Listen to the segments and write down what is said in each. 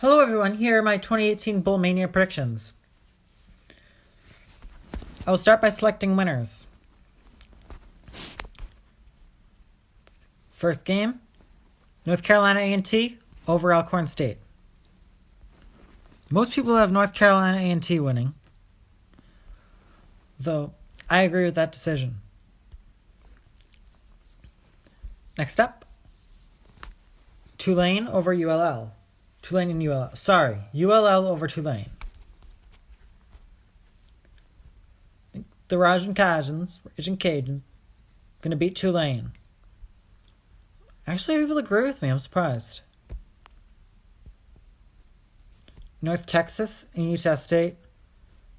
Hello everyone, here are my 2018 Bull Mania predictions. I will start by selecting winners. First game, North Carolina A&T over Alcorn State. Most people have North Carolina A&T winning, though I agree with that decision. Next up, Tulane over ULL. Tulane and ULL. Sorry, ULL over Tulane. The Ragin' Cajuns, going to beat Tulane. Actually, people agree with me. I'm surprised. North Texas and Utah State.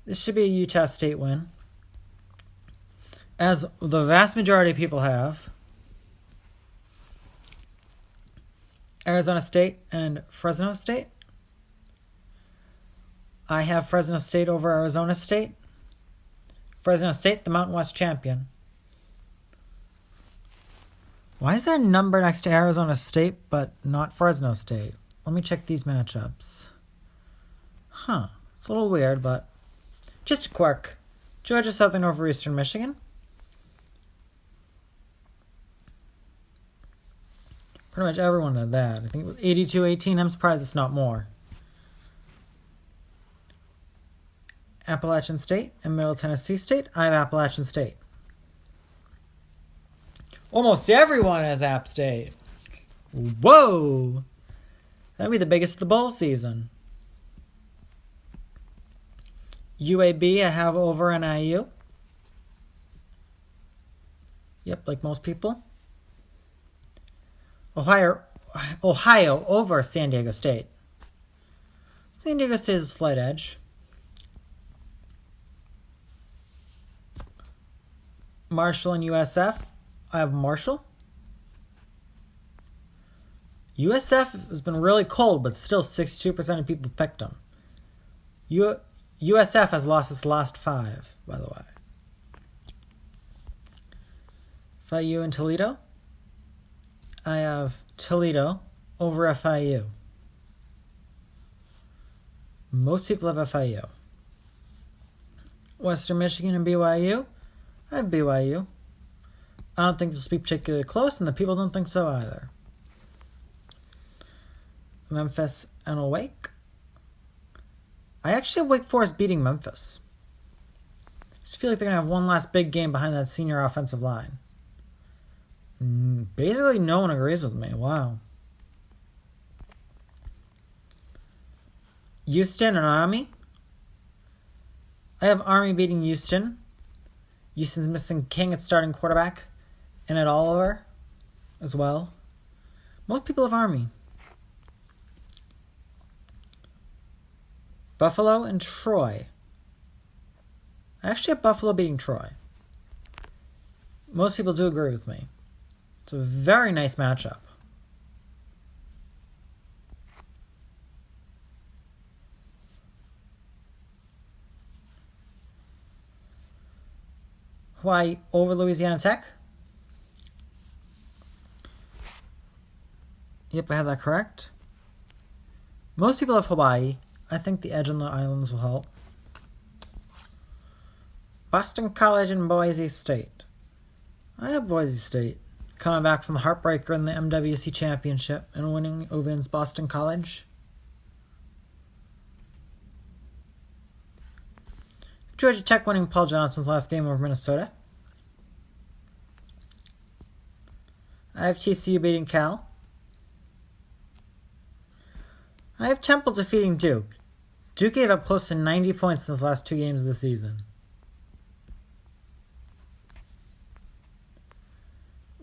This should be a Utah State win, as the vast majority of people have. Arizona State and Fresno State. I have Fresno State over Arizona State. Fresno State, the Mountain West champion. Why is there a number next to Arizona State but not Fresno State? Let me check these matchups. It's a little weird, but just a quirk. Georgia Southern over Eastern Michigan. Pretty much everyone had that. I think it was 82-18. I'm surprised it's not more. Appalachian State and Middle Tennessee State. I have Appalachian State. Almost everyone has App State. Whoa! That'd be the biggest of the bowl season. UAB I have over NIU. Yep, like most people. Ohio over San Diego State. San Diego State is a slight edge. Marshall and USF. I have Marshall. USF has been really cold, but still 62% of people picked them. USF has lost its last 5, by the way. FIU and Toledo. I have Toledo over FIU. Most people have FIU. Western Michigan and BYU. I have BYU. I don't think this will be particularly close, and the people don't think so either. Memphis and Wake. I actually have Wake Forest beating Memphis. I just feel like they're going to have one last big game behind that senior offensive line. Basically, no one agrees with me. Wow. Houston and Army. I have Army beating Houston. Houston's missing King at starting quarterback. And at Oliver as well. Most people have Army. Buffalo and Troy. I actually have Buffalo beating Troy. Most people do agree with me. It's a very nice matchup. Hawaii over Louisiana Tech. Yep, I have that correct. Most people have Hawaii. I think the edge on the islands will help. Boston College and Boise State. I have Boise State. Coming back from the heartbreaker in the MWC Championship and winning against Boston College. Georgia Tech winning Paul Johnson's last game over Minnesota. I have TCU beating Cal. I have Temple defeating Duke. Duke gave up close to 90 points in the last 2 games of the season.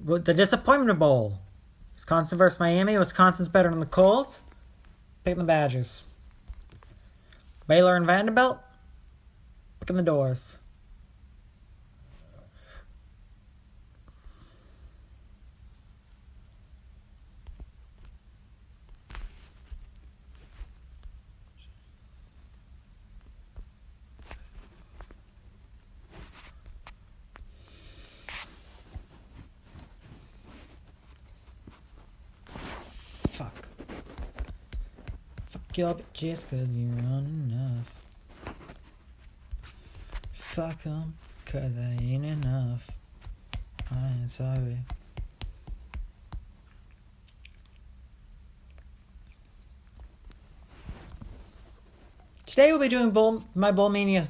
The Disappointment Bowl. Wisconsin versus Miami. Wisconsin's better than the Colts. Picking the Badgers. Baylor and Vanderbilt. Picking the Doors. your bitches cause you aren't enough. Fuck 'em cause I ain't enough. I ain't sorry. Today we'll be doing my Bowl Mania.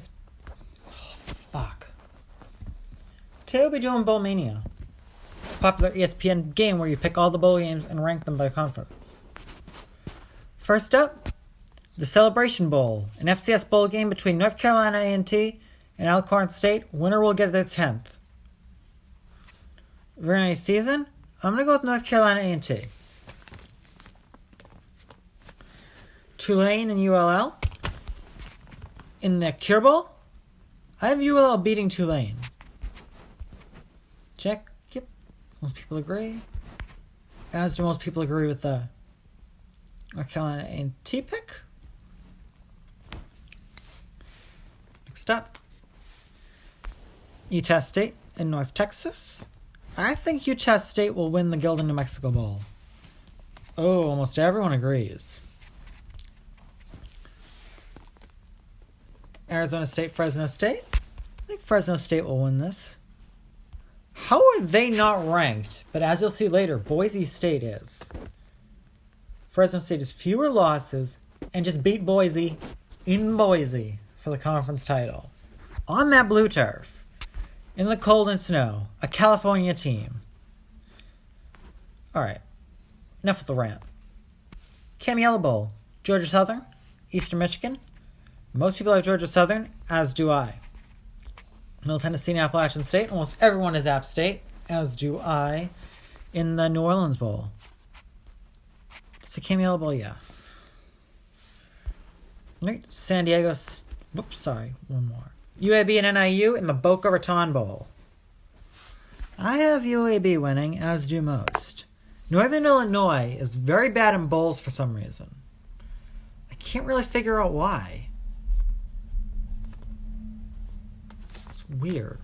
Oh, fuck. Today we'll be doing Bowl Mania. Popular ESPN game where you pick all the bowl games and rank them by conference. First up, the Celebration Bowl, an FCS bowl game between North Carolina A&T and Alcorn State. Winner will get their 10th. Very nice season. I'm going to go with North Carolina A&T. Tulane and ULL. In the Cure Bowl, I have ULL beating Tulane. Check. Yep. Most people agree. As do most people agree with the North Carolina A&T pick. Next up, Utah State and North Texas. I think Utah State will win the Gildan New Mexico Bowl. Oh, almost everyone agrees. Arizona State, Fresno State. I think Fresno State will win this. How are they not ranked? But as you'll see later, Boise State is. Fresno State has fewer losses and just beat Boise in Boise for the conference title. On that blue turf. In the cold and snow. A California team. Alright. Enough with the rant. Cam Yellow Bowl. Georgia Southern. Eastern Michigan. Most people have Georgia Southern, as do I. Middle Tennessee and Appalachian State. Almost everyone is App State, as do I, in the New Orleans Bowl. It's the Cam Yellow Bowl, yeah. Right. San Diego. Whoops, sorry. One more. UAB and NIU in the Boca Raton Bowl. I have UAB winning, as do most. Northern Illinois is very bad in bowls for some reason. I can't really figure out why. Weird.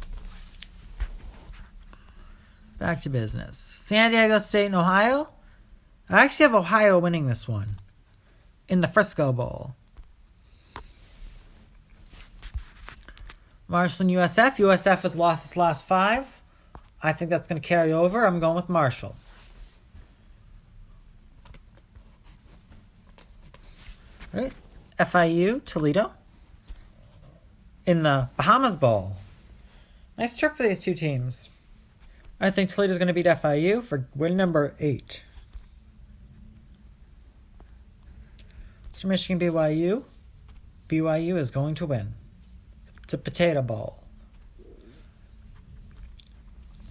Back to business. San Diego State and Ohio. I actually have Ohio winning this one. In the Frisco Bowl. Marshall and USF. USF has lost its last 5. I think that's going to carry over. I'm going with Marshall. All right. FIU, Toledo. In the Bahamas Bowl. Nice trip for these two teams. I think Toledo's going to beat FIU for win number 8. So Michigan, BYU. BYU is going to win. It's a potato bowl.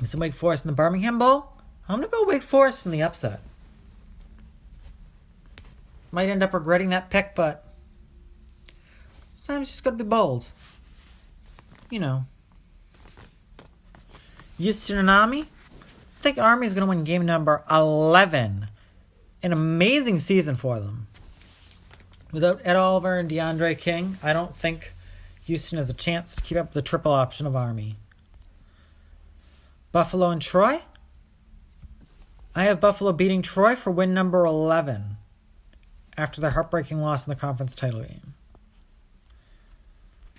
It's in Wake Forest in the Birmingham Bowl. I'm going to go Wake Forest in the upset. Might end up regretting that pick, but sometimes you just got to be bold. You know. Houston and Army. I think Army is going to win game number 11. An amazing season for them. Without Ed Oliver and DeAndre King, I don't think Houston has a chance to keep up the triple option of Army. Buffalo and Troy. I have Buffalo beating Troy for win number 11 after their heartbreaking loss in the conference title game.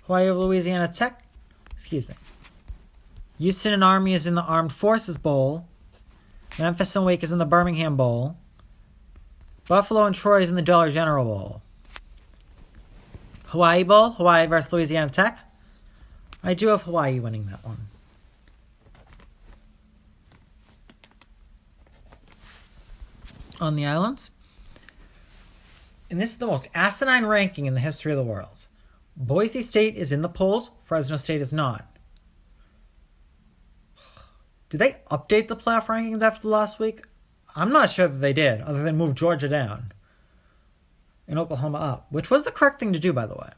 Hawaii of Louisiana Tech. Excuse me. Houston and Army is in the Armed Forces Bowl. Memphis and Wake is in the Birmingham Bowl. Buffalo and Troy is in the Dollar General Bowl. Hawaii Bowl, Hawaii versus Louisiana Tech. I do have Hawaii winning that one. On the islands. And this is the most asinine ranking in the history of the world. Boise State is in the polls. Fresno State is not. Did they update the playoff rankings after the last week? I'm not sure that they did, other than move Georgia down and Oklahoma up, which was the correct thing to do, by the way.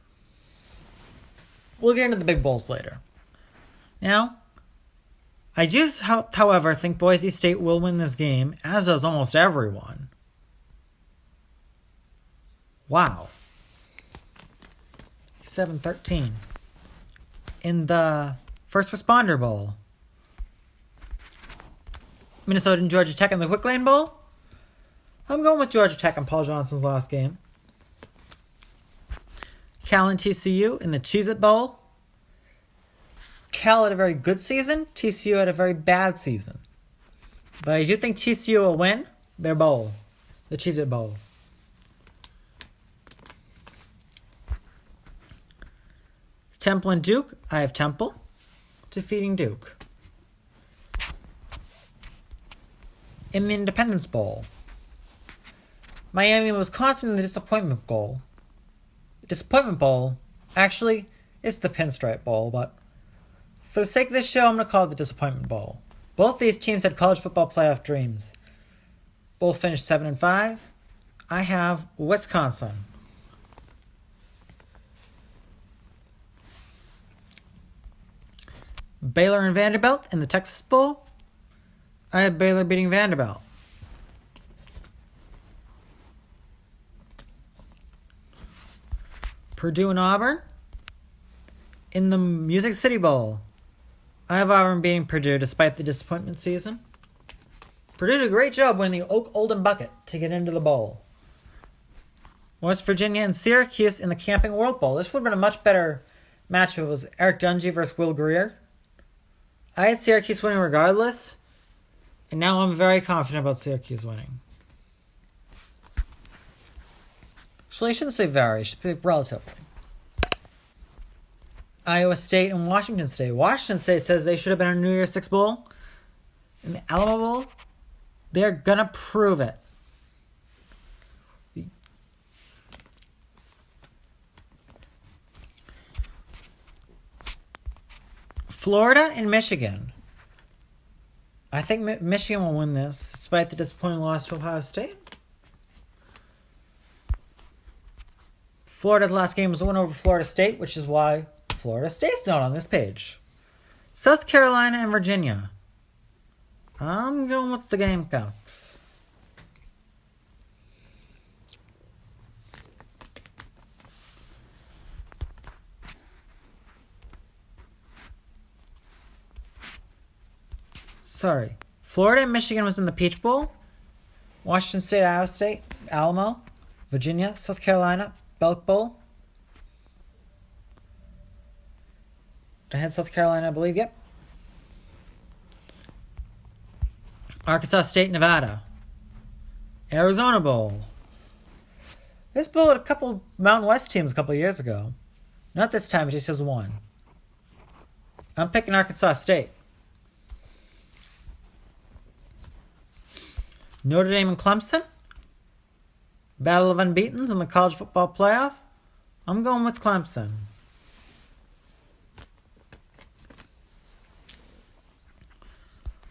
We'll get into the big bowls later. Now, I do, however, think Boise State will win this game, as does almost everyone. Wow. 7-13. In the First Responder Bowl. Minnesota and Georgia Tech in the Quick Lane Bowl. I'm going with Georgia Tech and Paul Johnson's last game. Cal and TCU in the Cheez-It Bowl. Cal had a very good season. TCU had a very bad season. But I do think TCU will win their bowl, the Cheez-It Bowl. Temple and Duke. I have Temple defeating Duke. In the Independence Bowl, Miami and Wisconsin in the Disappointment Bowl. The Disappointment Bowl, actually, it's the Pinstripe Bowl, but for the sake of this show, I'm going to call it the Disappointment Bowl. Both these teams had college football playoff dreams. Both finished 7-5. I have Wisconsin. Baylor and Vanderbilt in the Texas Bowl. I have Baylor beating Vanderbilt. Purdue and Auburn in the Music City Bowl. I have Auburn beating Purdue despite the disappointment season. Purdue did a great job winning the Oak Oldham Bucket to get into the bowl. West Virginia and Syracuse in the Camping World Bowl. This would have been a much better match if it was Eric Dungy versus Will Greer. I had Syracuse winning regardless. And now I'm very confident about Syracuse winning. Actually, I shouldn't say very. I should say relatively. Iowa State and Washington State. Washington State says they should have been in a New Year's Six Bowl. In the Alamo Bowl, they're going to prove it. Florida and Michigan. I think Michigan will win this, despite the disappointing loss to Ohio State. Florida's last game was a win over Florida State, which is why Florida State's not on this page. South Carolina and Virginia. I'm going with the Gamecocks. Sorry. Florida and Michigan was in the Peach Bowl. Washington State, Iowa State, Alamo, Virginia, South Carolina, Belk Bowl. I had South Carolina, I believe. Yep. Arkansas State, Nevada. Arizona Bowl. This bowl had a couple Mountain West teams a couple years ago. Not this time, it just has one. I'm picking Arkansas State. Notre Dame and Clemson. Battle of Unbeatens in the college football playoff. I'm going with Clemson.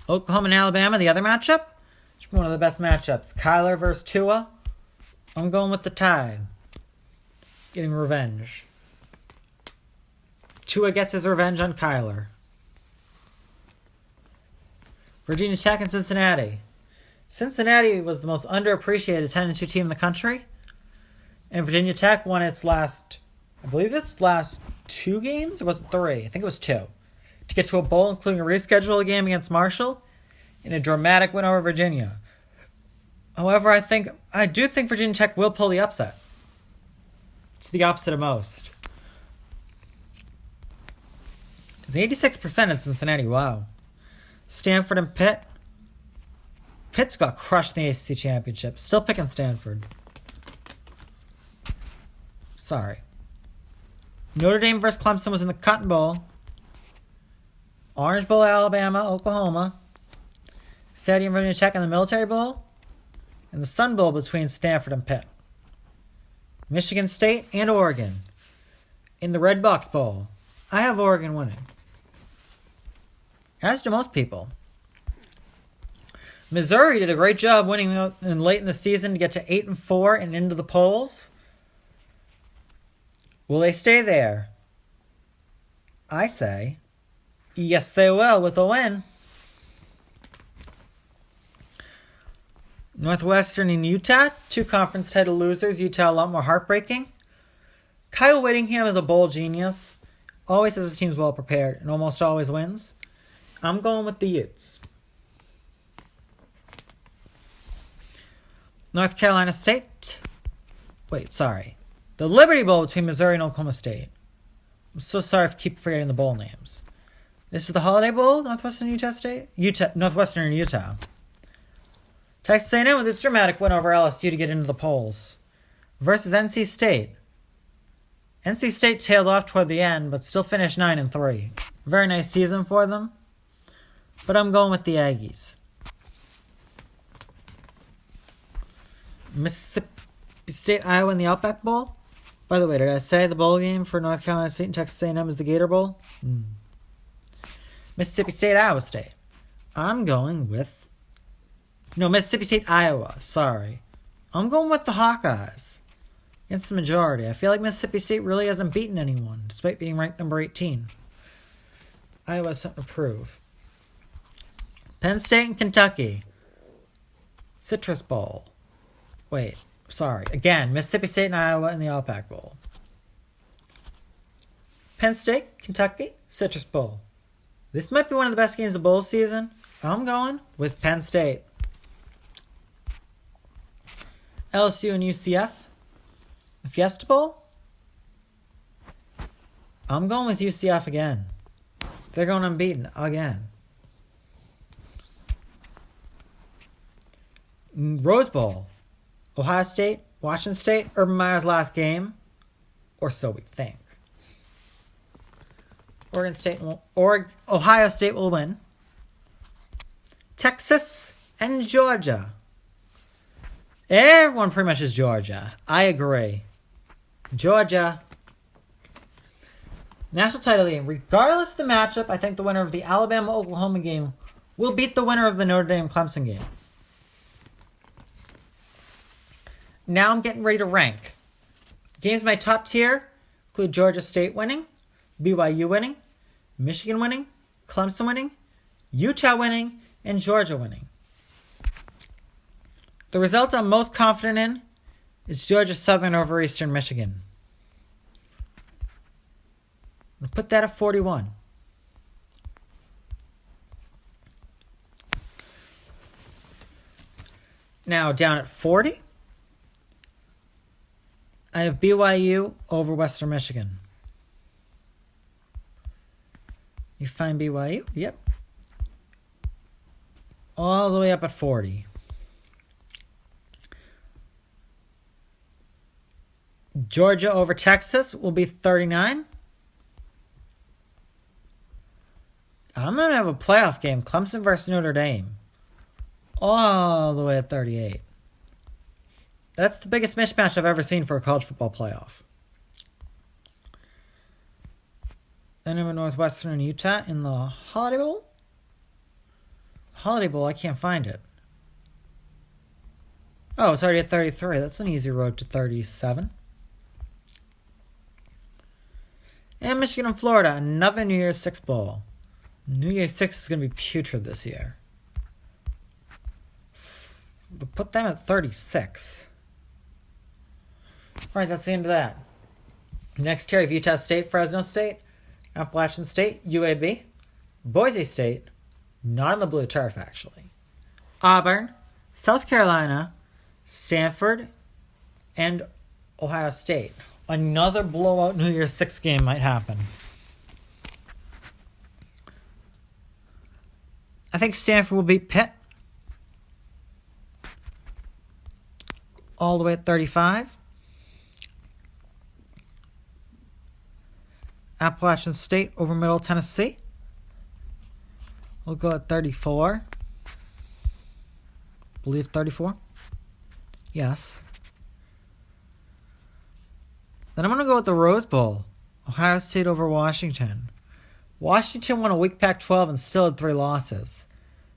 Oklahoma and Alabama, the other matchup. It's one of the best matchups. Kyler versus Tua. I'm going with the Tide. Getting revenge. Tua gets his revenge on Kyler. Virginia Tech and Cincinnati. Cincinnati was the most underappreciated 10-2 team in the country. And Virginia Tech won its last, I believe its last 2 games? Or was it 3? I think it was 2. To get to a bowl, including a reschedule game against Marshall, and a dramatic win over Virginia. However, I do think Virginia Tech will pull the upset. It's the opposite of most. The 86% in Cincinnati, wow. Stanford and Pitt. Pitt's got crushed in the ACC Championship. Still picking Stanford. Sorry. Notre Dame versus Clemson was in the Cotton Bowl. Orange Bowl, Alabama, Oklahoma. Stadium Virginia Tech in the Military Bowl. And the Sun Bowl between Stanford and Pitt. Michigan State and Oregon in the Red Box Bowl. I have Oregon winning. As do most people. Missouri did a great job winning late in the season to get to 8-4 and into the polls. Will they stay there? I say, yes, they will with a win. Northwestern and Utah, 2 conference title losers. Utah a lot more heartbreaking. Kyle Whittingham is a bowl genius. Always has his teams well prepared and almost always wins. I'm going with the Utes. North Carolina State. The Liberty Bowl between Missouri and Oklahoma State. I'm so sorry if I keep forgetting the bowl names. This is the Holiday Bowl, Northwestern Utah. Texas A&M with its dramatic win over LSU to get into the polls. Versus NC State. NC State tailed off toward the end, but still finished 9-3. Very nice season for them. But I'm going with the Aggies. Mississippi State, Iowa in the Outback Bowl. By the way, did I say the bowl game for North Carolina State and Texas A&M is the Gator Bowl? Mississippi State, Iowa State. I'm going with... No, Mississippi State, Iowa. Sorry. I'm going with the Hawkeyes. Against the majority. I feel like Mississippi State really hasn't beaten anyone, despite being ranked number 18. Iowa has something to prove. Penn State and Kentucky. Citrus Bowl. Wait, sorry. Again, Mississippi State and Iowa in the Outback Bowl. Penn State, Kentucky, Citrus Bowl. This might be one of the best games of bowl season. I'm going with Penn State. LSU and UCF. The Fiesta Bowl. I'm going with UCF again. They're going unbeaten again. Rose Bowl. Ohio State, Washington State, Urban Meyer's last game. Or so we think. Ohio State will win. Texas and Georgia. Everyone pretty much is Georgia. I agree. Georgia. National title game. Regardless of the matchup, I think the winner of the Alabama-Oklahoma game will beat the winner of the Notre Dame-Clemson game. Now I'm getting ready to rank. Games in my top tier include Georgia State winning, BYU winning, Michigan winning, Clemson winning, Utah winning, and Georgia winning. The result I'm most confident in is Georgia Southern over Eastern Michigan. I'll put that at 41. Now down at 40, I have BYU over Western Michigan. You find BYU? Yep. All the way up at 40. Georgia over Texas will be 39. I'm going to have a playoff game. Clemson versus Notre Dame. All the way at 38. That's the biggest mismatch I've ever seen for a college football playoff. Then I'm in Northwestern and Utah in the Holiday Bowl. Holiday Bowl, I can't find it. Oh, it's already at 33. That's an easy road to 37. And Michigan and Florida, another New Year's Six Bowl. New Year's Six is going to be putrid this year. We'll put them at 36. Alright, that's the end of that. Next tier of Utah State, Fresno State, Appalachian State, UAB, Boise State, not on the blue turf actually, Auburn, South Carolina, Stanford, and Ohio State. Another blowout New Year's Six game might happen. I think Stanford will beat Pitt. All the way at 35. Appalachian State over Middle Tennessee. We'll go at 34. Believe 34. Yes. Then I'm going to go with the Rose Bowl. Ohio State over Washington. Washington won a weak Pac-12 and still had 3 losses.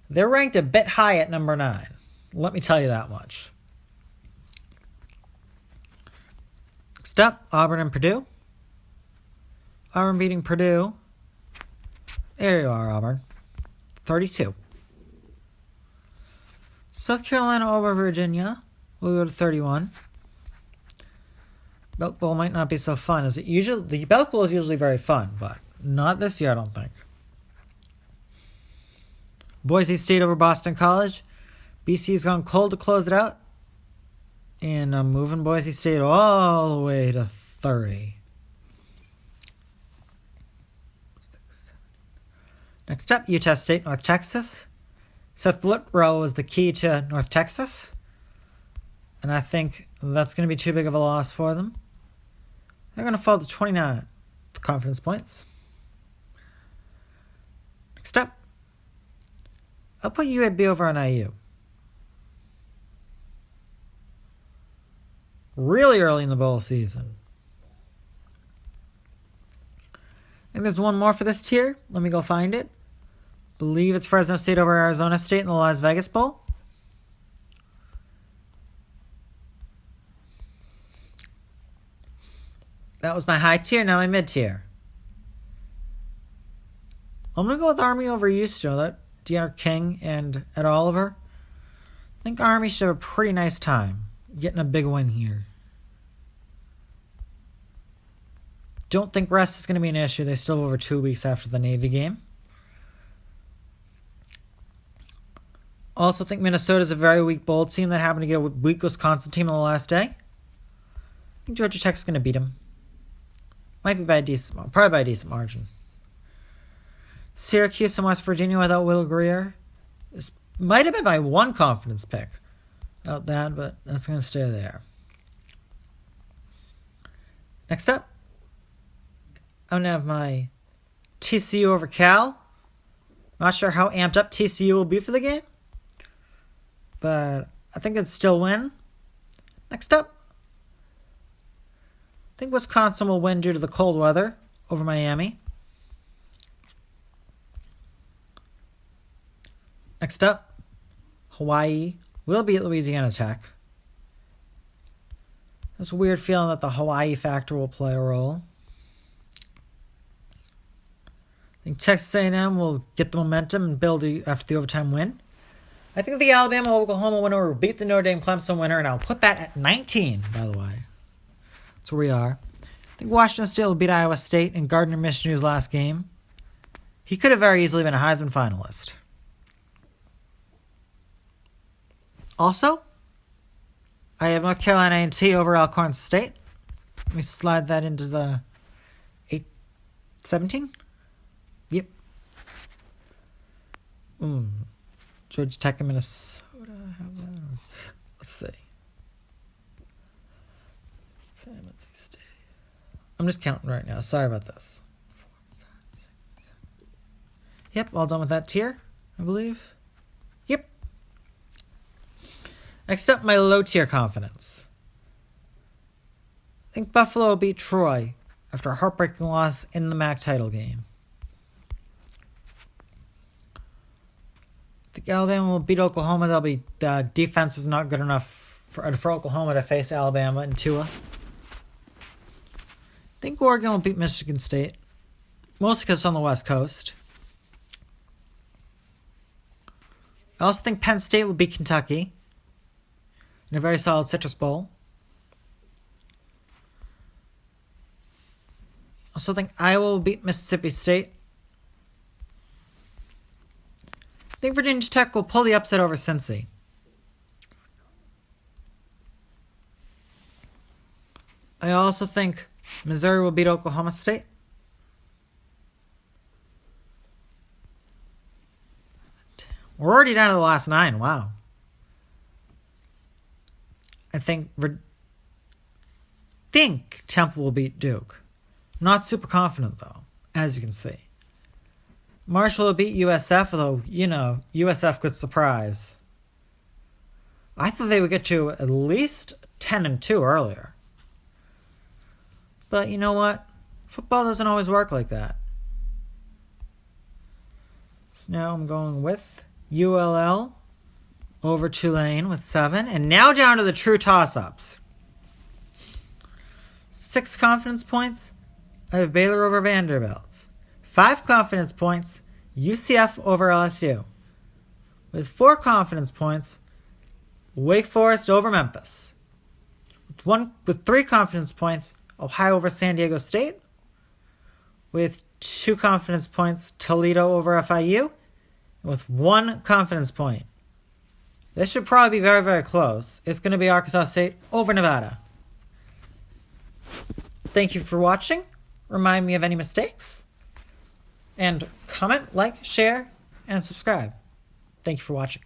They're ranked a bit high at number 9. Let me tell you that much. Next up, Auburn and Purdue. Auburn beating Purdue. There you are, Auburn. 32. South Carolina over Virginia. We'll go to 31. Belk Bowl might not be so fun. Is it usually? The Belk Bowl is usually very fun, but not this year, I don't think. Boise State over Boston College. BC's gone cold to close it out. And I'm moving Boise State all the way to 30. Next up, Utah State, North Texas. Seth Littrell was the key to North Texas. And I think that's going to be too big of a loss for them. They're going to fall to 29 confidence points. Next up, I'll put UAB over on IU. Really early in the bowl season. I think there's one more for this tier. Let me go find it. Believe it's Fresno State over Arizona State in the Las Vegas Bowl. That was my high tier, now my mid tier. I'm going to go with Army over Houston. That D.R. King and Ed Oliver. I think Army should have a pretty nice time getting a big win here. Don't think rest is going to be an issue. They still have over 2 weeks after the Navy game. Also think Minnesota's a very weak bowl team that happened to get a weak Wisconsin team on the last day. I think Georgia Tech's going to beat them. Might be by a decent, probably by a decent margin. Syracuse and West Virginia without Will Greer. This might have been my one confidence pick out that, but that's going to stay there. Next up, I'm going to have my TCU over Cal. Not sure how amped up TCU will be for the game, but I think they'd still win. Next up, I think Wisconsin will win due to the cold weather over Miami. Next up, Hawaii will beat Louisiana Tech. There's a weird feeling that the Hawaii factor will play a role. I think Texas A&M will get the momentum and build after the overtime win. I think the Alabama-Oklahoma winner will beat the Notre Dame-Clemson winner, and I'll put that at 19, by the way. That's where we are. I think Washington State will beat Iowa State in Gardner Minshew's last game. He could have very easily been a Heisman finalist. Also, I have North Carolina A&T over Alcorn State. Let me slide that into the 8-17. Yep. Georgia Tech and Minnesota. Let's see. I'm just counting right now. Sorry about this. 4, 5, 6, 7. Yep, all done with that tier, I believe. Yep. Next up, my low tier confidence. I think Buffalo will beat Troy after a heartbreaking loss in the MAC title game. I think Alabama will beat Oklahoma. The defense is not good enough for Oklahoma to face Alabama and Tua. I think Oregon will beat Michigan State, mostly because it's on the West Coast. I also think Penn State will beat Kentucky in a very solid Citrus Bowl. I also think Iowa will beat Mississippi State. I think Virginia Tech will pull the upset over Cincy. I also think Missouri will beat Oklahoma State. We're already down to the last 9. Wow. I think Temple will beat Duke. Not super confident, though, as you can see. Marshall will beat USF, although, USF could surprise. I thought they would get to at least 10-2 earlier. But you know what? Football doesn't always work like that. So now I'm going with ULL over Tulane with 7. And now down to the true toss-ups. 6 confidence points. I have Baylor over Vanderbilt. 5 confidence points. UCF over LSU. With 4 confidence points. Wake Forest over Memphis. With 3 confidence points. Ohio over San Diego State. With 2 confidence points. Toledo over FIU. And with 1 confidence point. This should probably be very, very close. It's going to be Arkansas State over Nevada. Thank you for watching. Remind me of any mistakes. And comment, like, share, and subscribe. Thank you for watching.